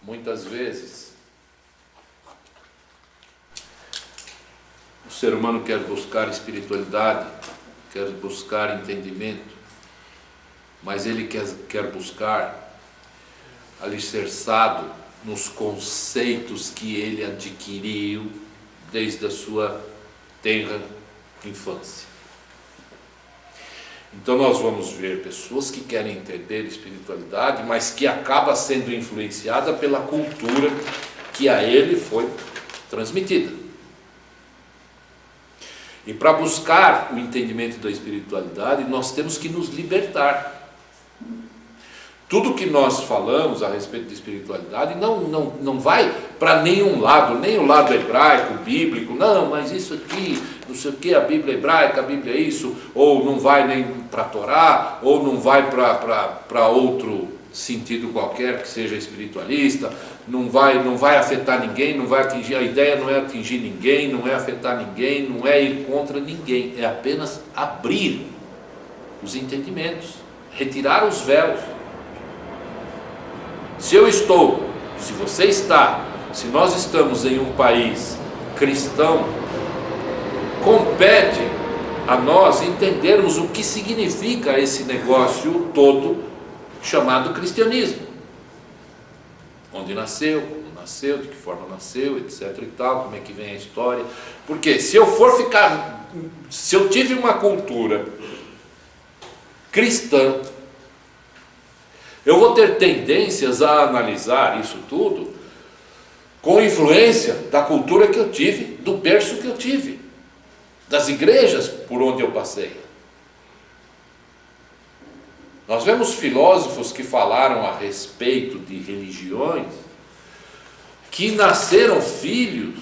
Muitas vezes, o ser humano quer buscar espiritualidade, quer buscar entendimento, mas ele quer buscar alicerçado nos conceitos que ele adquiriu desde a sua tenra infância. Então nós vamos ver pessoas que querem entender espiritualidade, mas que acaba sendo influenciada pela cultura que a ele foi transmitida. E para buscar o entendimento da espiritualidade, nós temos que nos libertar. Tudo que nós falamos a respeito de espiritualidade não vai para nenhum lado, nem o lado hebraico, bíblico, não, mas isso aqui, não sei o que, a Bíblia hebraica, a Bíblia é isso, ou não vai nem para a Torá, ou não vai para outro sentido qualquer que seja espiritualista, não vai afetar ninguém, não vai atingir, a ideia não é atingir ninguém, não é afetar ninguém, não é ir contra ninguém, é apenas abrir os entendimentos, retirar os véus. Se eu estou, se você está, se nós estamos em um país cristão, compete a nós entendermos o que significa esse negócio todo chamado cristianismo. Onde nasceu, como nasceu, de que forma nasceu, etc e tal, como é que vem a história. Porque se eu tive uma cultura cristã, eu vou ter tendências a analisar isso tudo com influência da cultura que eu tive, do berço que eu tive, das igrejas por onde eu passei. Nós vemos filósofos que falaram a respeito de religiões, que nasceram filhos,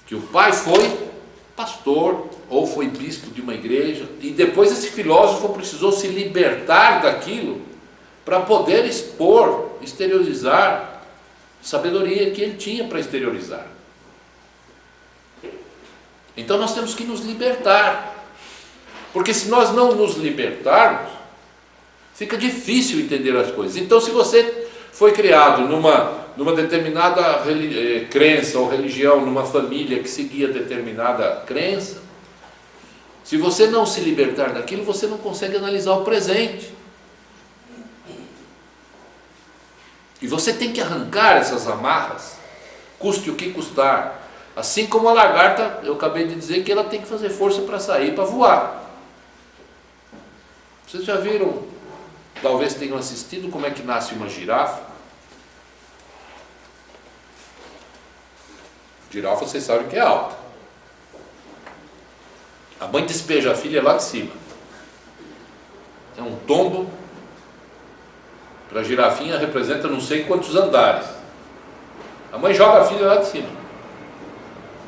que o pai foi pastor ou foi bispo de uma igreja, e depois esse filósofo precisou se libertar daquilo para poder exteriorizar sabedoria que ele tinha para exteriorizar. Então nós temos que nos libertar, porque se nós não nos libertarmos, fica difícil entender as coisas. Então, se você foi criado numa determinada crença ou religião, numa família que seguia determinada crença, se você não se libertar daquilo, você não consegue analisar o presente. E você tem que arrancar essas amarras, custe o que custar. Assim como a lagarta, eu acabei de dizer que ela tem que fazer força para sair, para voar. Vocês já viram, talvez tenham assistido como é que nasce uma girafa? Girafa, vocês sabem que é alta. A mãe despeja a filha lá de cima. É um tombo. Para a girafinha representa não sei quantos andares. A mãe joga a filha lá de cima.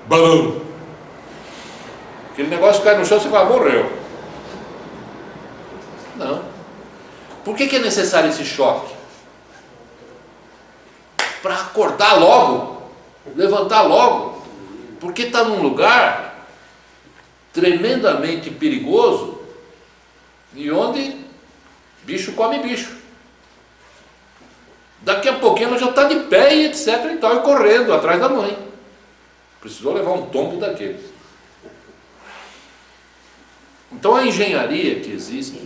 Balão! Aquele negócio cai no chão, você fala, morreu. Não. Por que é necessário esse choque? Para acordar logo, levantar logo, porque está num lugar tremendamente perigoso e onde bicho come bicho. Daqui a pouquinho ela já está de pé e etc e tal, e correndo atrás da mãe. Precisou levar um tombo daqueles. Então a engenharia que existe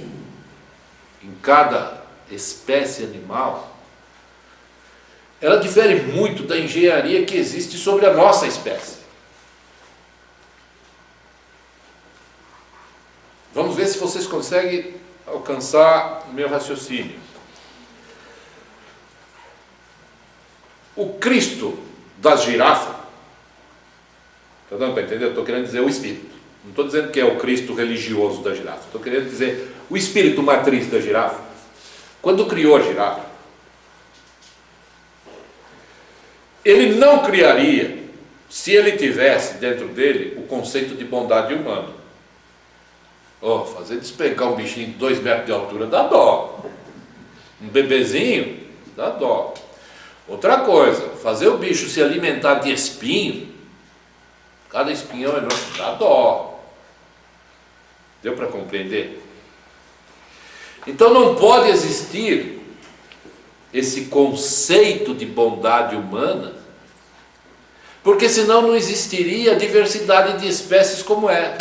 em cada espécie animal, ela difere muito da engenharia que existe sobre a nossa espécie. Vamos ver se vocês conseguem alcançar o meu raciocínio. O Cristo das girafas, está dando para entender? Eu estou querendo dizer o espírito. Não estou dizendo que é o Cristo religioso da girafa. Estou querendo dizer o espírito matriz da girafa. Quando criou a girafa, ele não criaria, se ele tivesse dentro dele o conceito de bondade humana. Fazer despencar um bichinho de 2 metros de altura dá dó. Um bebezinho dá dó. Outra coisa, fazer o bicho se alimentar de espinho, cada espinhão é enorme, dá dó. Deu para compreender? Então não pode existir esse conceito de bondade humana, porque senão não existiria a diversidade de espécies como é.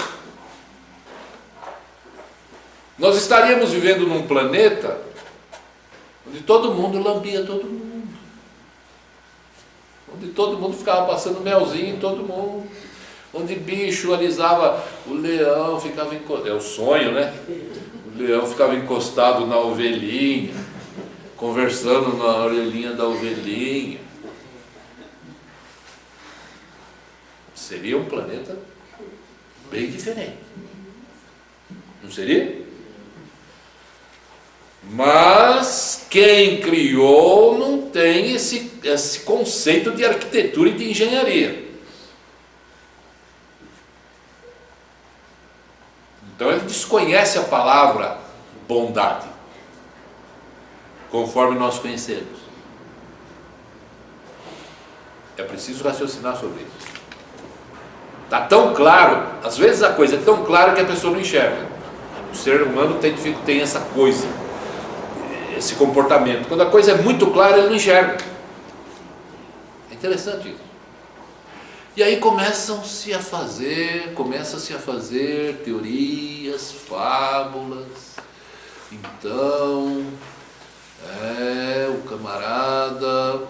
Nós estaríamos vivendo num planeta onde todo mundo lambia todo mundo, onde todo mundo ficava passando melzinho em todo mundo, onde bicho alisava, o leão ficava encostado, é o sonho, né? O leão ficava encostado na ovelhinha, conversando na orelhinha da ovelhinha. Seria um planeta bem diferente, não seria? Mas quem criou não tem esse conceito de arquitetura e de engenharia. Então ele desconhece a palavra bondade, conforme nós conhecemos. É preciso raciocinar sobre isso. Está tão claro, às vezes a coisa é tão clara que a pessoa não enxerga. O ser humano tem essa coisa, esse comportamento. Quando a coisa é muito clara, ele não enxerga. É interessante isso. E aí começa-se a fazer teorias, fábulas. Então, o camarada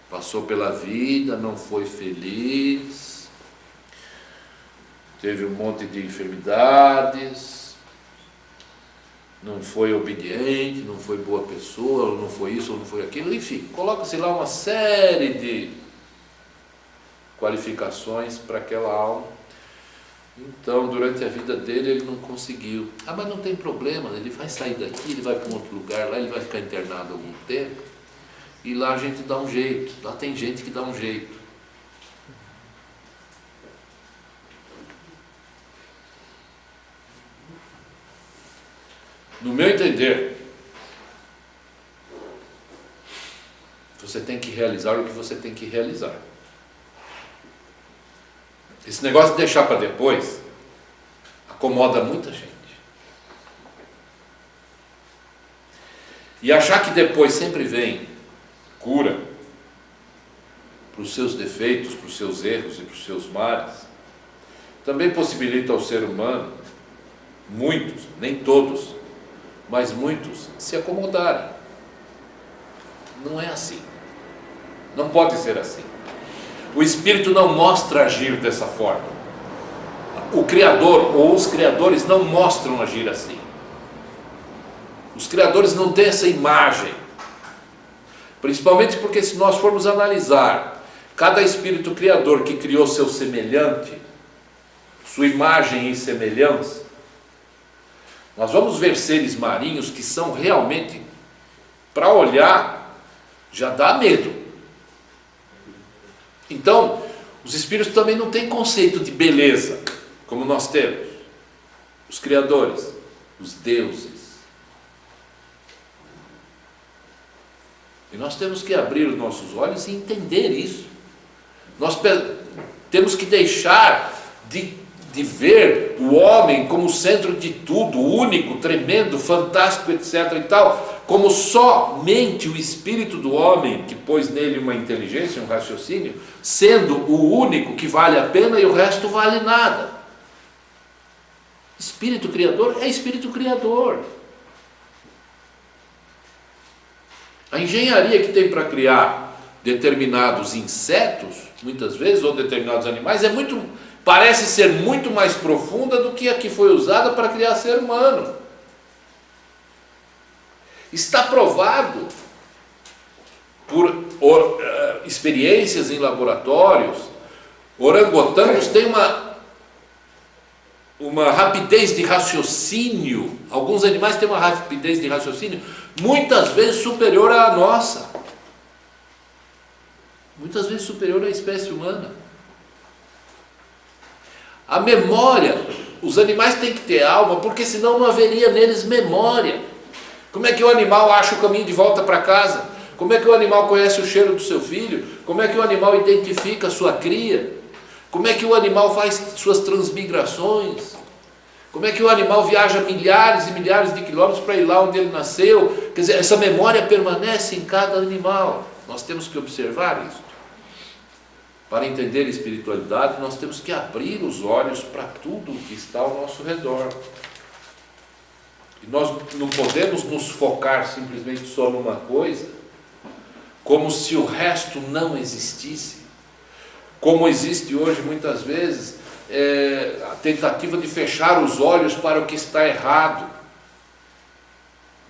passou pela vida, não foi feliz, teve um monte de enfermidades, não foi obediente, não foi boa pessoa, não foi isso, não foi aquilo, enfim, coloca-se lá uma série de qualificações para aquela alma. Então, durante a vida dele, ele não conseguiu. Mas não tem problema, ele vai sair daqui, ele vai para um outro lugar, lá ele vai ficar internado algum tempo, e lá a gente dá um jeito, lá tem gente que dá um jeito. No meu entender, você tem que realizar o que você tem que realizar. Esse negócio de deixar para depois acomoda muita gente. E achar que depois sempre vem cura para os seus defeitos, para os seus erros e para os seus males, também possibilita ao ser humano, muitos, nem todos, mas muitos, se acomodarem. Não é assim. Não pode ser assim. O Espírito não mostra agir dessa forma. O Criador ou os criadores não mostram agir assim. Os criadores não têm essa imagem. Principalmente porque, se nós formos analisar cada espírito criador que criou seu semelhante, sua imagem e semelhança, nós vamos ver seres marinhos que são realmente, para olhar, já dá medo. Então, os espíritos também não têm conceito de beleza, como nós temos. Os criadores, os deuses. E nós temos que abrir os nossos olhos e entender isso. Nós temos que deixar de ver o homem como o centro de tudo, único, tremendo, fantástico, etc. e tal, como somente o espírito do homem, que pôs nele uma inteligência, um raciocínio, sendo o único que vale a pena e o resto vale nada. Espírito criador é espírito criador. A engenharia que tem para criar determinados insetos, muitas vezes, ou determinados animais, parece ser muito mais profunda do que a que foi usada para criar ser humano. Está provado por experiências em laboratórios. Orangotangos têm uma rapidez de raciocínio. Alguns animais têm uma rapidez de raciocínio muitas vezes superior à nossa. Muitas vezes superior à espécie humana. A memória, os animais têm que ter alma, porque senão não haveria neles memória. Como é que o animal acha o caminho de volta para casa? Como é que o animal conhece o cheiro do seu filho? Como é que o animal identifica a sua cria? Como é que o animal faz suas transmigrações? Como é que o animal viaja milhares e milhares de quilômetros para ir lá onde ele nasceu? Quer dizer, essa memória permanece em cada animal. Nós temos que observar isso. Para entender a espiritualidade, nós temos que abrir os olhos para tudo que está ao nosso redor. E nós não podemos nos focar simplesmente só numa coisa, como se o resto não existisse. Como existe hoje muitas vezes a tentativa de fechar os olhos para o que está errado.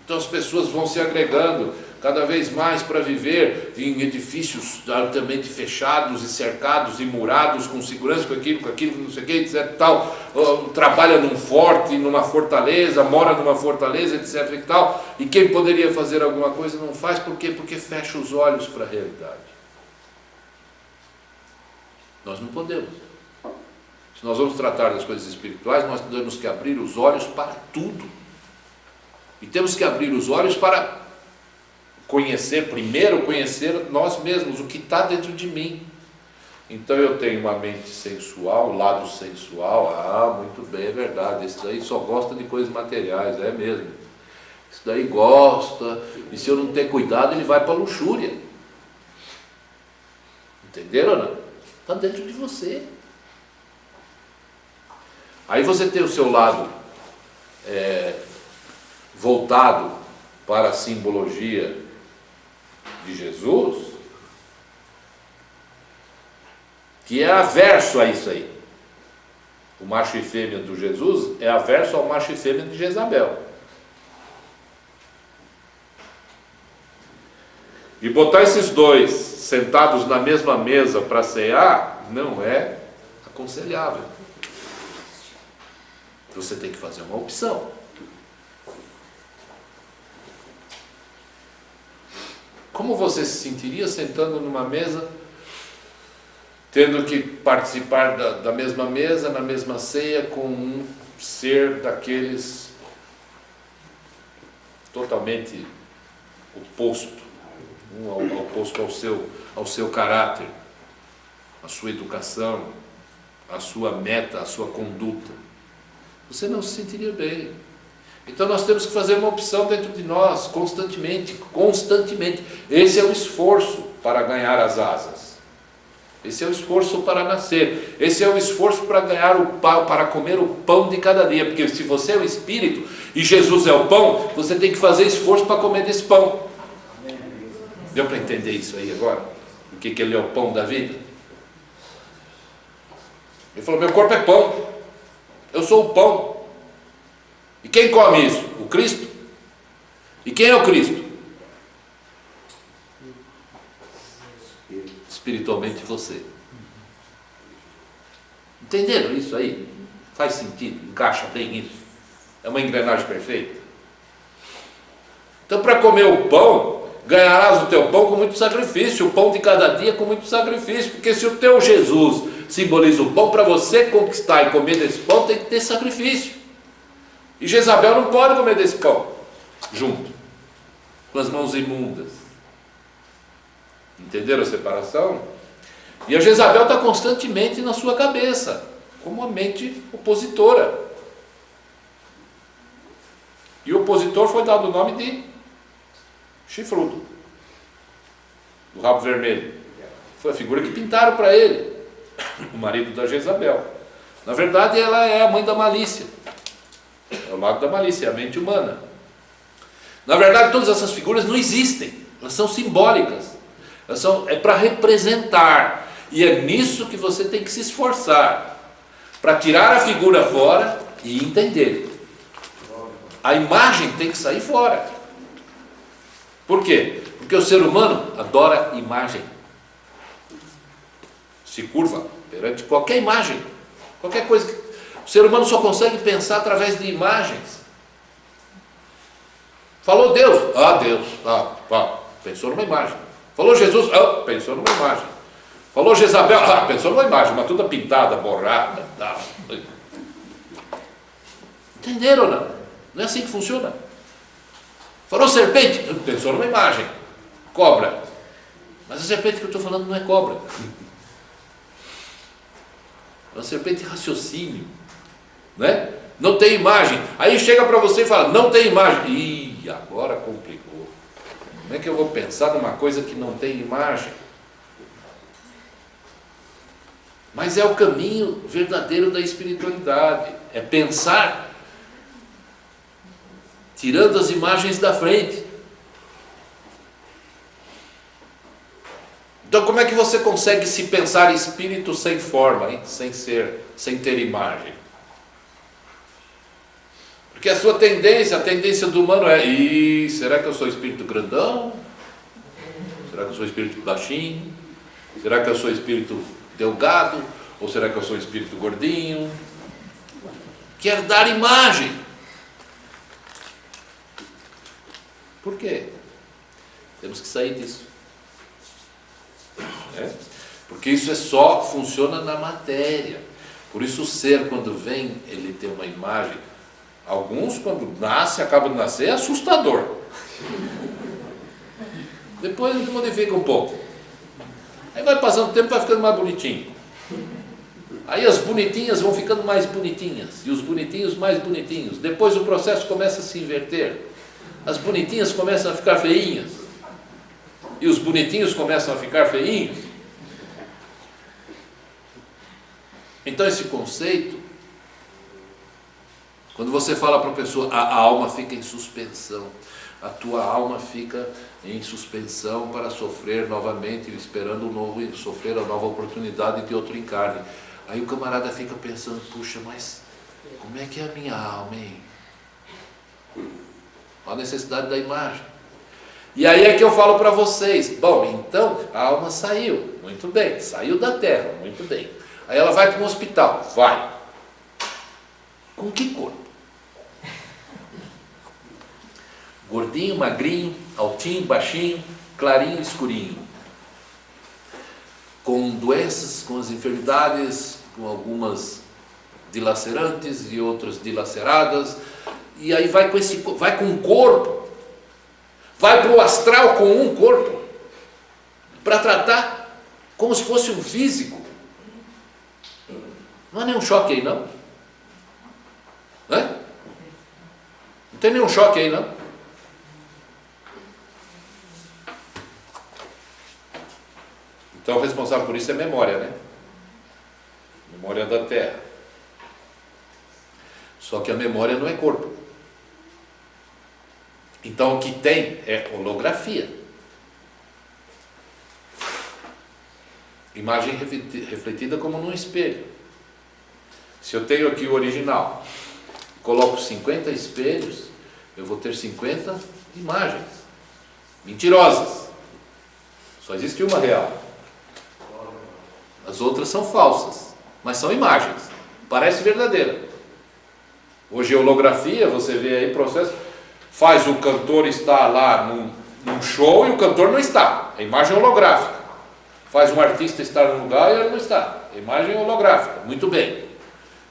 Então as pessoas vão se agregando cada vez mais para viver em edifícios altamente fechados e cercados e murados, com segurança, com aquilo, não sei o que, etc. Tal. Trabalha num forte, numa fortaleza, mora numa fortaleza, etc. e tal. E quem poderia fazer alguma coisa não faz. Por quê? Porque fecha os olhos para a realidade. Nós não podemos. Se nós vamos tratar das coisas espirituais, nós temos que abrir os olhos para tudo. E temos que abrir os olhos para primeiro conhecer nós mesmos, o que está dentro de mim. Então eu tenho uma mente sensual, um lado sensual, muito bem, é verdade, esse daí só gosta de coisas materiais, é mesmo. Esse daí gosta, e se eu não ter cuidado, ele vai para a luxúria. Entenderam ou não? Está dentro de você. Aí você tem o seu lado voltado para a simbologia de Jesus, que é averso a isso aí. O macho e fêmea do Jesus é averso ao macho e fêmea de Jezabel. E botar esses dois sentados na mesma mesa para cear não é aconselhável. Você tem que fazer uma opção. Como você se sentiria sentando numa mesa, tendo que participar da mesma mesa, na mesma ceia, com um ser daqueles totalmente oposto, oposto ao seu caráter, à sua educação, à sua meta, à sua conduta? Você não se sentiria bem. Então nós temos que fazer uma opção dentro de nós, constantemente. Esse é o esforço para ganhar as asas. Esse é o esforço para nascer. Esse é o esforço para ganhar o pão, para comer o pão de cada dia. Porque se você é o Espírito e Jesus é o pão, você tem que fazer esforço para comer desse pão. Deu para entender isso aí agora? O que ele é o pão da vida? Ele falou, meu corpo é pão. Eu sou o pão. E quem come isso? O Cristo. E quem é o Cristo? Espiritualmente você. Entenderam isso aí? Faz sentido? Encaixa bem isso? É uma engrenagem perfeita? Então, para comer o pão, ganharás o teu pão com muito sacrifício, o pão de cada dia com muito sacrifício, porque se o teu Jesus simboliza o pão, para você conquistar e comer desse pão tem que ter sacrifício. E Jezabel não pode comer desse pão junto, com as mãos imundas. Entenderam a separação? E a Jezabel está constantemente na sua cabeça, como uma mente opositora. E o opositor foi dado o nome de chifrudo, do rabo vermelho. Foi a figura que pintaram para ele, o marido da Jezabel. Na verdade, ela é a mãe da malícia. É o lado da malícia, é a mente humana. Na verdade, todas essas figuras não existem. Elas são simbólicas. É para representar. E é nisso que você tem que se esforçar. Para tirar a figura fora e entender. A imagem tem que sair fora. Por quê? Porque o ser humano adora imagem. Se curva perante qualquer imagem. Qualquer coisa que... O ser humano só consegue pensar através de imagens. Falou Deus, Deus, pensou numa imagem. Falou Jesus, pensou numa imagem. Falou Jezabel, pensou numa imagem, mas toda pintada, borrada, tal. Entenderam ou não? Não é assim que funciona. Falou serpente, pensou numa imagem. Cobra. Mas a serpente que eu estou falando não é cobra. É uma serpente de raciocínio. Né? Não tem imagem. Aí chega para você e fala, não tem imagem. Ih, agora complicou. Como é que eu vou pensar numa coisa que não tem imagem? Mas é o caminho verdadeiro da espiritualidade. É pensar tirando as imagens da frente. Então como é que você consegue se pensar espírito sem forma, hein? Sem ter imagem? Porque a tendência do humano é, será que eu sou espírito grandão? Será que eu sou espírito baixinho? Será que eu sou espírito delgado? Ou será que eu sou espírito gordinho? Quer dar imagem. Por quê? Temos que sair disso. Porque isso só funciona na matéria. Por isso o ser, quando vem, ele tem uma imagem. Alguns, quando nasce, acaba de nascer, é assustador. Depois modifica um pouco. Aí vai passando o tempo, vai ficando mais bonitinho. Aí as bonitinhas vão ficando mais bonitinhas. E os bonitinhos mais bonitinhos. Depois o processo começa a se inverter. As bonitinhas começam a ficar feinhas. E os bonitinhos começam a ficar feinhos. Então esse conceito, quando você fala para a pessoa, a alma fica em suspensão. A tua alma fica em suspensão para sofrer novamente, esperando sofrer a nova oportunidade de outro encarne. Aí o camarada fica pensando, puxa, mas como é que é a minha alma, hein? A necessidade da imagem. E aí é que eu falo para vocês, bom, então a alma saiu, muito bem, saiu da terra, muito bem. Aí ela vai para um hospital, vai. Com que corpo? Gordinho, magrinho, altinho, baixinho, clarinho, escurinho. Com doenças, com as enfermidades, com algumas dilacerantes e outras dilaceradas. E aí vai com um corpo. Vai para o astral com um corpo. Para tratar como se fosse um físico. Não há nenhum choque aí, não? Não tem nenhum choque aí, não? Então o responsável por isso é memória, né? Memória da Terra. Só que a memória não é corpo. Então o que tem é holografia. Imagem refletida como num espelho. Se eu tenho aqui o original, coloco 50 espelhos, eu vou ter 50 imagens mentirosas. Só existe uma real. As outras são falsas, mas são imagens. Parece verdadeira. Hoje holografia, você vê aí processo, faz o cantor estar lá num show e o cantor não está. A imagem holográfica. Faz um artista estar num lugar e ele não está. A imagem holográfica. Muito bem.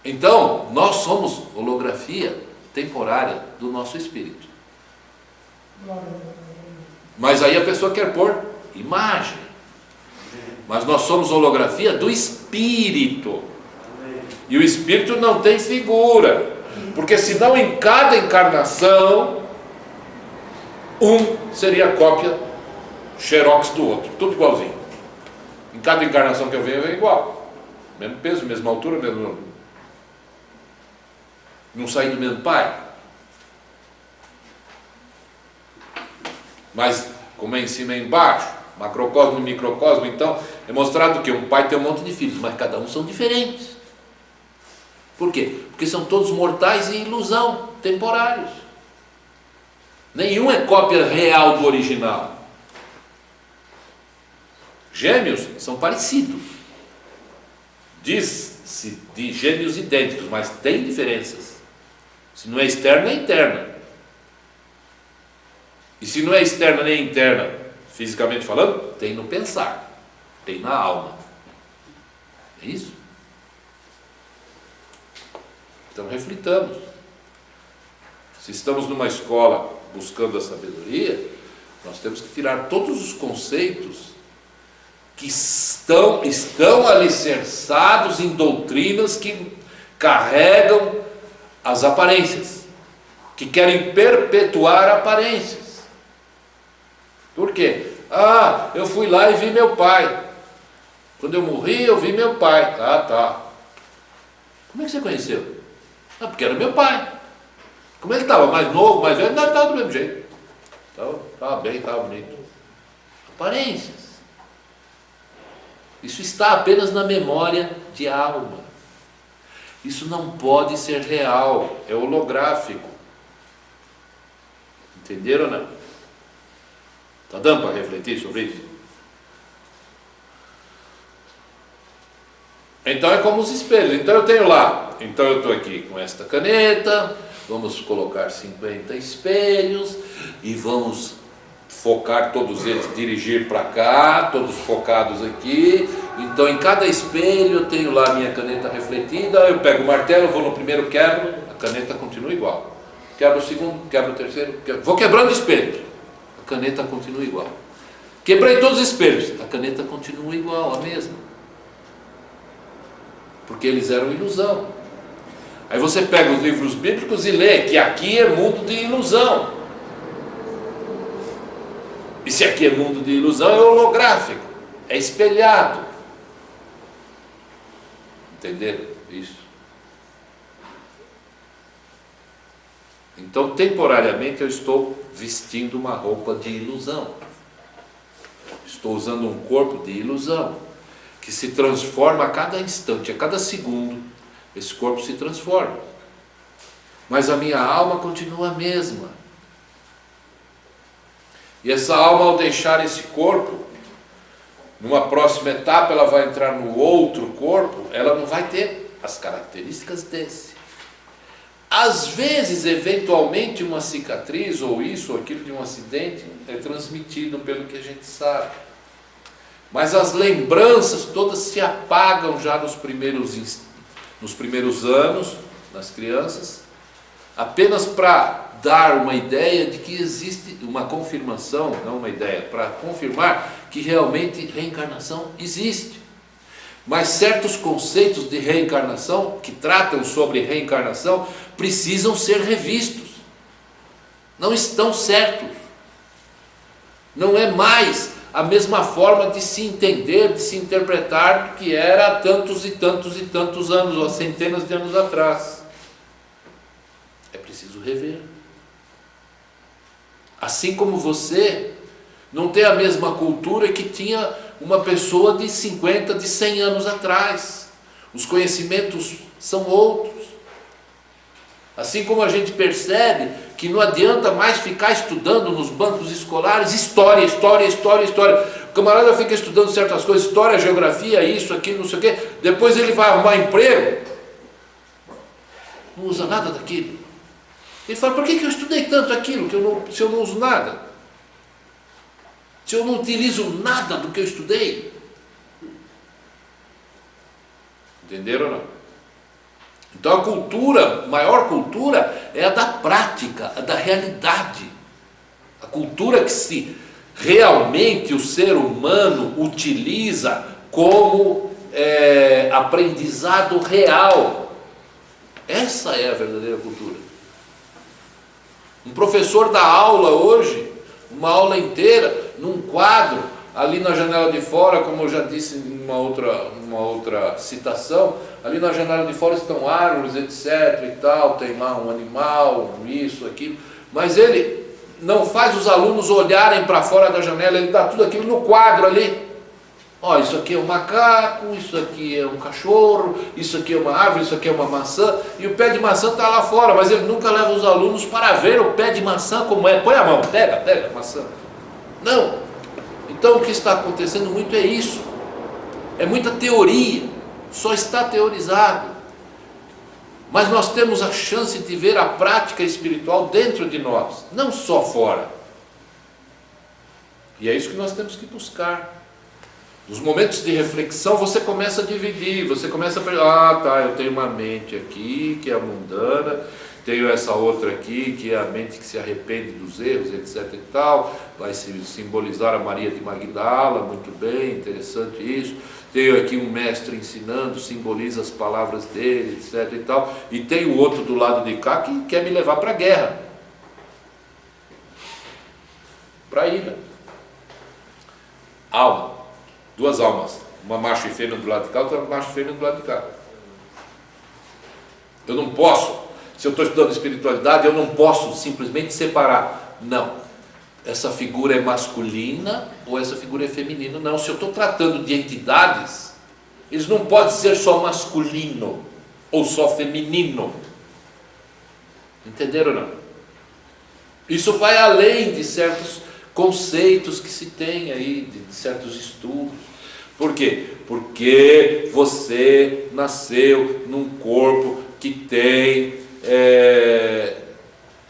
Então, nós somos holografia temporária do nosso espírito. Mas aí a pessoa quer pôr imagem. Mas nós somos holografia do espírito. E o espírito não tem figura. Porque senão em cada encarnação, um seria cópia xerox do outro. Tudo igualzinho. Em cada encarnação que eu venho igual. Mesmo peso, mesma altura, mesmo... Não saí do mesmo pai. Mas como é em cima e embaixo, macrocosmo e microcosmo, então é mostrado que um pai tem um monte de filhos, mas cada um são diferentes. Por quê? Porque são todos mortais e ilusão, temporários. Nenhum é cópia real do original. Gêmeos são parecidos. Diz-se de gêmeos idênticos, mas tem diferenças. Se não é externa, é interna. E se não é externa nem interna, fisicamente falando, tem no pensar, tem na alma. É isso? Então reflitamos. Se estamos numa escola buscando a sabedoria, nós temos que tirar todos os conceitos que estão alicerçados em doutrinas que carregam as aparências, que querem perpetuar aparências. Por quê? Ah, eu fui lá e vi meu pai. Quando eu morri, eu vi meu pai. Ah, tá. Como é que você conheceu? Ah, porque era meu pai. Como ele estava mais novo, mais velho, não estava do mesmo jeito. Estava bem, estava bonito. Aparências. Isso está apenas na memória de alma. Isso não pode ser real, é holográfico. Entenderam ou não? Está dando para refletir sobre isso? Então é como os espelhos. Então eu tenho lá, então eu estou aqui com esta caneta, vamos colocar 50 espelhos e vamos focar todos eles, dirigir para cá, todos focados aqui. Então em cada espelho eu tenho lá a minha caneta refletida, eu pego o martelo, vou no primeiro, quebro, a caneta continua igual. Quebro o segundo, quebro o terceiro, vou quebrando espelhos, a caneta continua igual. Quebrei todos os espelhos, a caneta continua igual, a mesma. Porque eles eram ilusão. Aí você pega os livros bíblicos e lê que aqui é mundo de ilusão. E se aqui é mundo de ilusão, é holográfico, é espelhado. Entenderam isso? Então, temporariamente, eu estou vestindo uma roupa de ilusão. Estou usando um corpo de ilusão, que se transforma a cada instante, a cada segundo, esse corpo se transforma. Mas a minha alma continua a mesma. E essa alma, ao deixar esse corpo, numa próxima etapa ela vai entrar no outro corpo, ela não vai ter as características desse. Às vezes, eventualmente, uma cicatriz, ou isso ou aquilo de um acidente, é transmitido pelo que a gente sabe. Mas as lembranças todas se apagam já nos primeiros anos, nas crianças, apenas para dar uma ideia de que existe uma confirmação, não uma ideia, para confirmar que realmente reencarnação existe. Mas certos conceitos de reencarnação, que tratam sobre reencarnação, precisam ser revistos. Não estão certos. Não é mais a mesma forma de se entender, de se interpretar do que era há tantos e tantos e tantos anos, ou centenas de anos atrás. É preciso rever. Assim como você não tem a mesma cultura que tinha uma pessoa de 50, de 100 anos atrás. Os conhecimentos são outros. Assim como a gente percebe que não adianta mais ficar estudando nos bancos escolares história. O camarada fica estudando certas coisas, história, geografia, isso, aquilo, não sei o quê. Depois ele vai arrumar emprego, não usa nada daquilo. Ele fala, por que eu estudei tanto aquilo, se eu não uso nada? Se eu não utilizo nada do que eu estudei? Entenderam ou não? Então a cultura, a maior cultura é a da prática, a da realidade. A cultura que realmente o ser humano utiliza como aprendizado real. Essa é a verdadeira cultura. Um professor dá aula hoje, uma aula inteira, num quadro, ali na janela de fora, como eu já disse em uma outra citação, ali na janela de fora estão árvores, etc. e tal, tem lá um animal, isso, aquilo, mas ele não faz os alunos olharem para fora da janela, ele dá tudo aquilo no quadro ali. Ó, isso aqui é um macaco, isso aqui é um cachorro, isso aqui é uma árvore, isso aqui é uma maçã, e o pé de maçã está lá fora, mas ele nunca leva os alunos para ver o pé de maçã como é. Põe a mão, pega a maçã. Não. Então o que está acontecendo muito é isso. É muita teoria, só está teorizado. Mas nós temos a chance de ver a prática espiritual dentro de nós, não só fora. E é isso que nós temos que buscar. Nos momentos de reflexão você começa a dividir, você começa a pensar, eu tenho uma mente aqui que é mundana, Tenho essa outra aqui, que é a mente que se arrepende dos erros, etc e tal, vai simbolizar a Maria de Magdala, muito bem, interessante isso. Tenho aqui um mestre ensinando, simboliza as palavras dele, etc e tal. E tem o outro do lado de cá que quer me levar para a guerra, para a ira. Alma, duas almas, uma macho e fêmea do lado de cá, outra macho e fêmea do lado de cá. Eu não posso, se eu estou estudando espiritualidade, eu não posso simplesmente separar. Não, essa figura é masculina ou essa figura é feminina. Não, se eu estou tratando de entidades, eles não podem ser só masculino ou só feminino. Entenderam ou não? Isso vai além de certos conceitos que se tem aí, de certos estudos. Por quê? Porque você nasceu num corpo que tem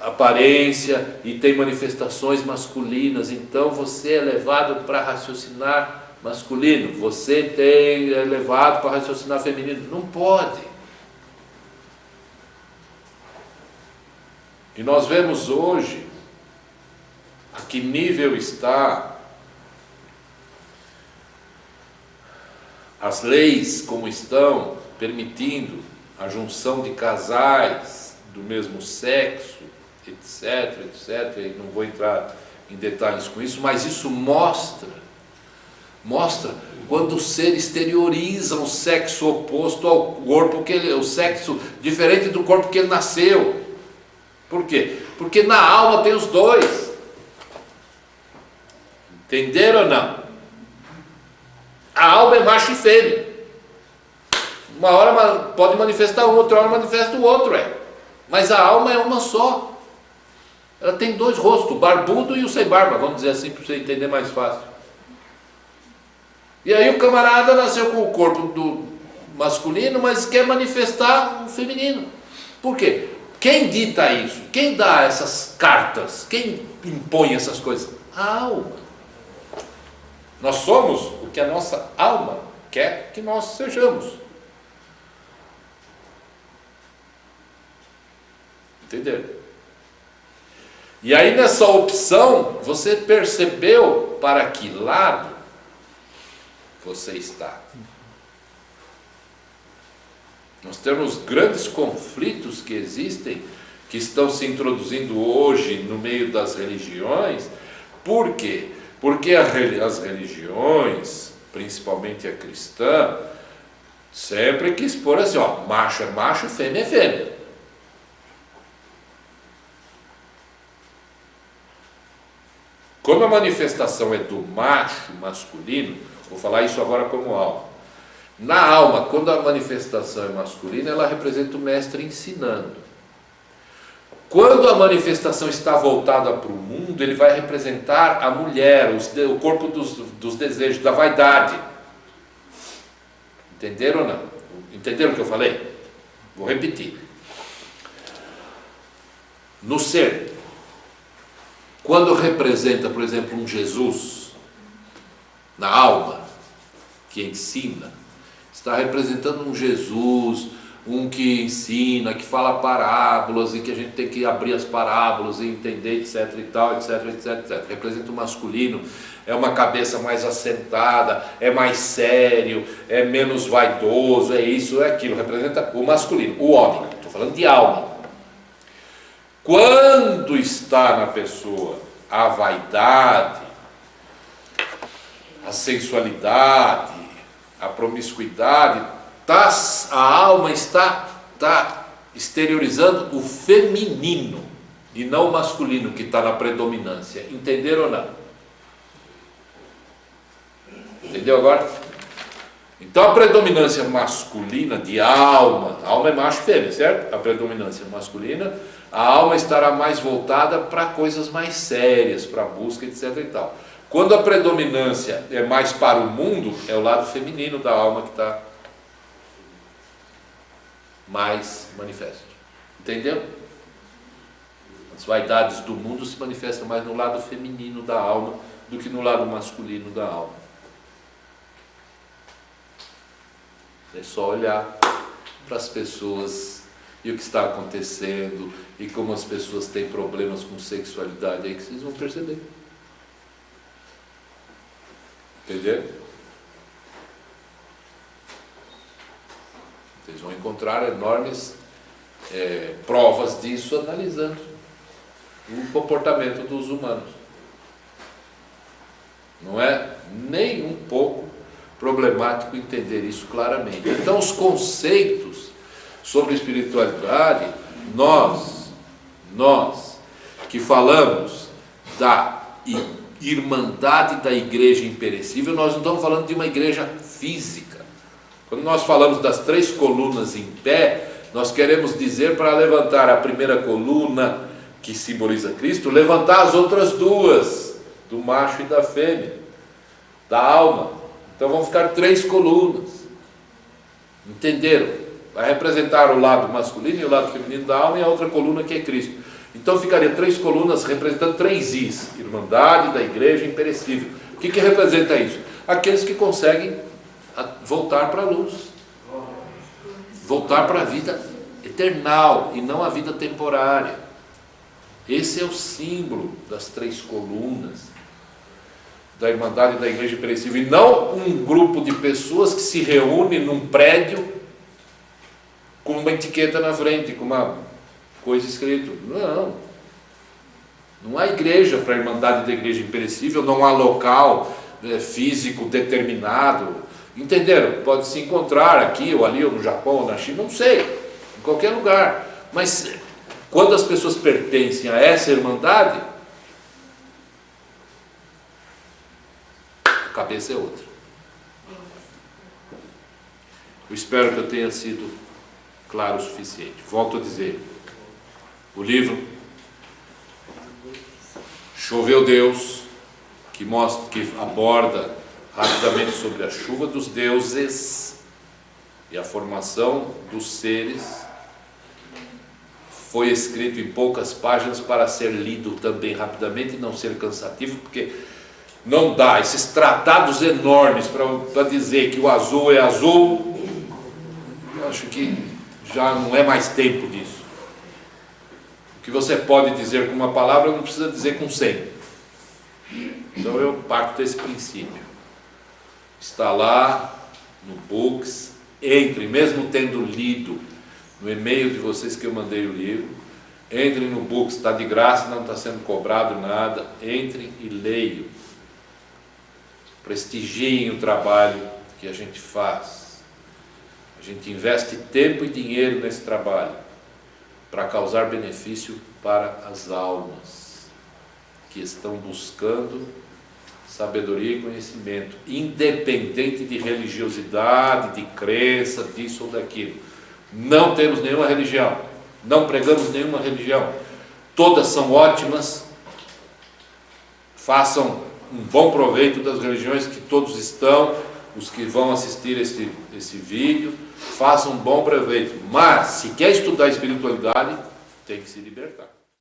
aparência e tem manifestações masculinas, então você é levado para raciocinar masculino, você é levado para raciocinar feminino. Não pode. E nós vemos hoje a que nível está as leis como estão, permitindo a junção de casais do mesmo sexo, etc, etc. E não vou entrar em detalhes com isso, mas isso mostra quando o ser exterioriza um sexo oposto ao corpo que ele, o sexo diferente do corpo que ele nasceu. Por quê? Porque na alma tem os dois. Entenderam ou não? A alma é macho e fêmea. Uma hora pode manifestar um, outra hora manifesta o outro, mas a alma é uma só. Ela tem dois rostos, o barbudo e o sem barba, vamos dizer assim, para você entender mais fácil. E aí o camarada nasceu com o corpo do masculino, mas quer manifestar o feminino. Por quê? Quem dita isso? Quem dá essas cartas? Quem impõe essas coisas? A alma. Nós somos o que a nossa alma quer que nós sejamos. Entenderam? E aí nessa opção, você percebeu para que lado você está. Nós temos grandes conflitos que existem, que estão se introduzindo hoje no meio das religiões. Por quê? Porque as religiões, principalmente a cristã, sempre quis pôr assim, macho é macho, fêmea é fêmea. Quando a manifestação é do macho masculino, vou falar isso agora como alma. Na alma, quando a manifestação é masculina, ela representa o mestre ensinando. Quando a manifestação está voltada para o mundo, ele vai representar a mulher, o corpo dos desejos, da vaidade. Entenderam ou não? Entenderam o que eu falei? Vou repetir. No ser, quando representa, por exemplo, um Jesus, na alma, que ensina, está representando um Jesus, um que ensina, que fala parábolas, e que a gente tem que abrir as parábolas e entender, etc e tal, etc, etc, etc. Representa o masculino, é uma cabeça mais assentada, é mais sério, é menos vaidoso, é isso, é aquilo. Representa o masculino, o homem. Estou falando de alma. Quando está na pessoa a vaidade, a sensualidade, a promiscuidade, a alma está exteriorizando o feminino e não o masculino que está na predominância. Entenderam ou não? Entendeu agora? Então a predominância masculina de alma é macho e fêmea, certo? A predominância masculina, a alma estará mais voltada para coisas mais sérias, para a busca, etc e tal. Quando a predominância é mais para o mundo, é o lado feminino da alma que está mais manifesto. Entendeu? As vaidades do mundo se manifestam mais no lado feminino da alma do que no lado masculino da alma. É só olhar para as pessoas e o que está acontecendo, e como as pessoas têm problemas com sexualidade, aí que vocês vão perceber. Entendeu? Vocês vão encontrar enormes provas disso analisando o comportamento dos humanos. Não é nem um pouco problemático entender isso claramente. Então, os conceitos sobre espiritualidade, nós que falamos da irmandade da igreja imperecível, nós não estamos falando de uma igreja física. Quando nós falamos das 3 colunas em pé, nós queremos dizer, para levantar a primeira coluna, que simboliza Cristo, levantar as outras 2, do macho e da fêmea, da alma. Então vão ficar 3 colunas. Entenderam? Vai representar o lado masculino e o lado feminino da alma, e a outra coluna que é Cristo. Então ficaria 3 colunas representando 3 Is: irmandade da igreja imperecível. O que representa isso? Aqueles que conseguem voltar para a luz, voltar para a vida eternal e não a vida temporária. Esse é o símbolo das 3 colunas da irmandade da igreja imperecível, e não um grupo de pessoas que se reúne num prédio com uma etiqueta na frente, com uma coisa escrita. Não há igreja para a irmandade da igreja imperecível, não há local físico determinado. Entenderam? Pode se encontrar aqui ou ali, ou no Japão, ou na China, não sei, em qualquer lugar. Mas quando as pessoas pertencem a essa irmandade, a cabeça é outra. Eu espero que eu tenha sido claro o suficiente. Volto a dizer, o livro Choveu Deus, que aborda rapidamente sobre a chuva dos deuses e a formação dos seres, foi escrito em poucas páginas para ser lido também rapidamente e não ser cansativo, porque não dá esses tratados enormes para dizer que o azul é azul. Eu acho que já não é mais tempo disso. O que você pode dizer com uma palavra não precisa dizer com 100. Então eu parto desse princípio. Está lá no Books, entre, mesmo tendo lido no e-mail de vocês que eu mandei o livro, entrem no Books, está de graça, não está sendo cobrado nada, entrem e leiam. Prestigiem o trabalho que a gente faz. A gente investe tempo e dinheiro nesse trabalho para causar benefício para as almas que estão buscando sabedoria e conhecimento, independente de religiosidade, de crença, disso ou daquilo. Não temos nenhuma religião, não pregamos nenhuma religião, todas são ótimas. Façam um bom proveito das religiões que todos estão, os que vão assistir esse vídeo, façam um bom proveito, mas se quer estudar espiritualidade, tem que se libertar.